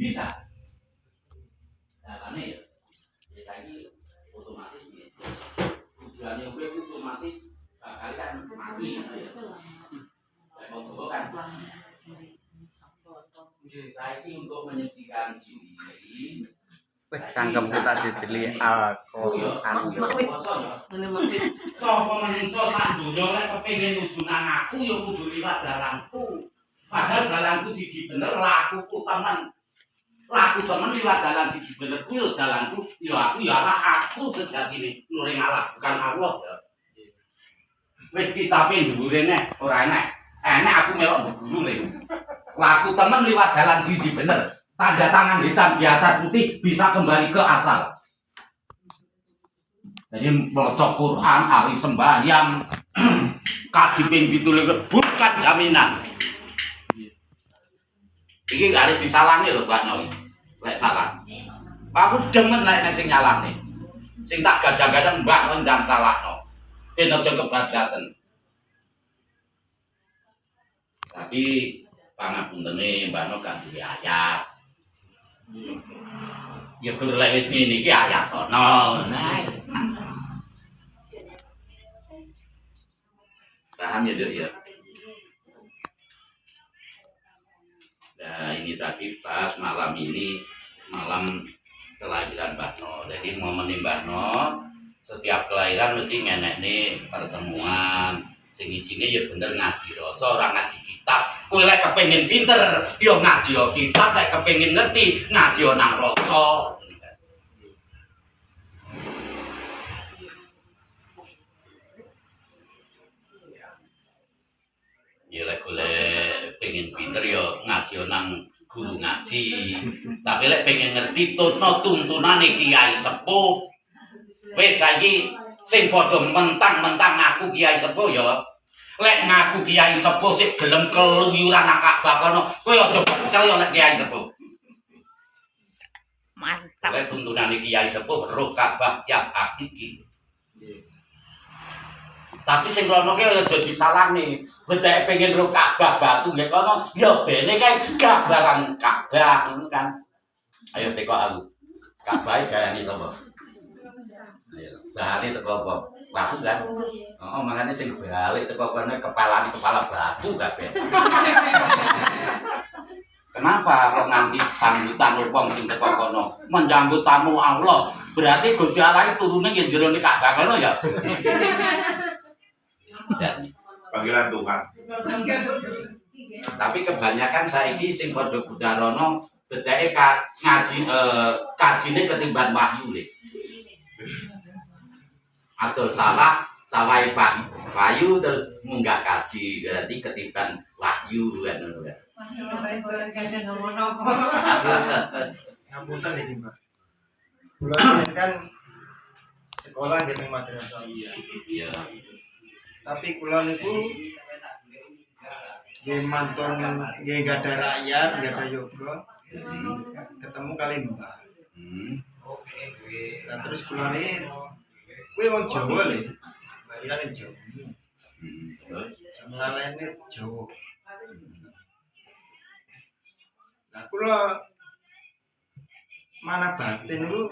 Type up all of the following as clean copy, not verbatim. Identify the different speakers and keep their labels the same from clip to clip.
Speaker 1: bisa. Caranya ya, ini otomatis ya. Tujuannya gue otomatis bakal kan mati ya. Mau coba kan? Saya ini untuk menyucikan diri.
Speaker 2: Cangkem kita dideli Al-Qur'an.
Speaker 1: Sopo menungso sak donya lek kepengin nujunan aku ya kudu liwat dalanku. Padahal dalanku siji bener, lakuku temen. Laku temen liwat dalan siji bener ku ya dalanku, ya aku ya aku sejatine nuring Allah bukan Allah ya. Wis kitabe dhuwure nek ora enek. Enek aku melok guru lho. Laku temen liwat dalan siji bener. Tanda tangan hitam di atas putih bisa kembali ke asal. Jadi melocok Quran, ahli sembahyang, kaji ping 17 bukan jaminan. Iki harus disalahnya loh Mbak Noy. Lek salah. Aku demen lek sing nyalahne. Sing tak gadang-gadang Mbak Noy ndang salahno. Ben aja kebablasan. Tapi pangapuntene Mbak Noy kan duwe ayat. Ya guru lek wis ngene iki ayat ono. Paham ya, Dok ya? Nah, ini tadi pas malam ini malam kelahiran Mbak No. Jadi momen Mbak No, setiap kelahiran mesti ngenek nih pertemuan. Sing isine ya bener ngaji rasa, ora ngaji kitab. Kowe lek kepengin pinter, ya ngaji kitab, lek kepengin ngerti, ngaji nang rasa. Ya lek golek pengen pinter ya ngaji nang guru ngaji. Tapi lek pengen ngerti tuntunane kiai sepuh. Wis saiki sing padha mentang-mentang ngaku kiai sepuh ya. Lek ngaku kiai sepuh sik gelem keluyuran nang Ka'bah kono, kowe aja percaya lek kiai sepuh. Mantap. Lek tuntunane kiai sepuh roh Ka'bah ya hakiki. Tapi sing rono ki aja disalahne. Bedake pengen roh Ka'bah batu nggih kono, ya bene kae gambaran Ka'bah ngono kan. Ayo teko aku. Ka'bah gayane sapa? Balik teko apa? Batu kan? Oh, makanya sing balik teko kene kepala batu kabeh. Kenapa kok nganti sambutan wong sing teko kono menjambut tamu Allah? Berarti Gusti Allah turune nggih jero Ka'bah kono ya.
Speaker 3: Panggilan Tuhan.
Speaker 1: Tapi kebanyakan saiki sing padha budharono bedake ngaji kajine ketimbang wahyu le. Atur salah sawai wahyu terus munggah kaji berarti ketimbang wahyu kan ngono kan.
Speaker 4: Ngapunten iki, Mbak. Kula kan sekolah nggih madrasah iya.
Speaker 1: Iya.
Speaker 4: Tapi kula niku nggih mantun nggih gadah rakyat, gadah yoga. Ketemu kali Mbak. Nah terus kula niki kuwi wong Jawa lho. Bayane Jawa. Jamalane Jawa. Nah kula mana batin niku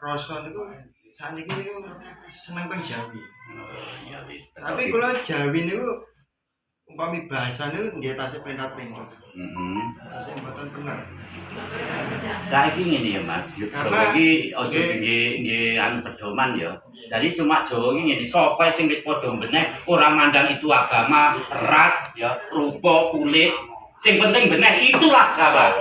Speaker 4: rasa niku saniki niku seneng teng Jawi. Tapi kula Jawi niku umpami bahasa niku nggih tasih perintah-perintah. Tasih mboten bener.
Speaker 1: Saiki ngene ya Mas, Jawa iki aja nggih anu pedoman ya. Jadi cuma Jawa iki ngene sapa sing wis padha beneh ora mandang itu agama, ras ya, rupa, kulit. Sing penting beneh itulah Jawa.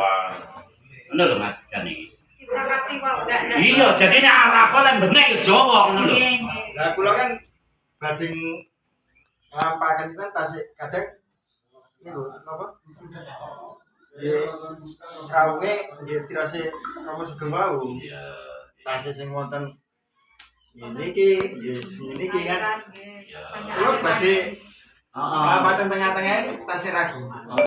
Speaker 1: Ngono lho Mas jan iki.
Speaker 5: Kita kasih kok ndak.
Speaker 1: Iya, jadinya Arab lan beneh ya Jawa ngono lho.
Speaker 4: Lah kula kan badhe ngampaken kan tasih kadang niku apa? Nggih kawuhe nggih tirase Rama Sugeng wau.
Speaker 1: Iya.
Speaker 4: Tasih sing wonten ngene iki, nggih ngene iki kan. Kula badhe ngampaken tengah-tengah tasih ragu.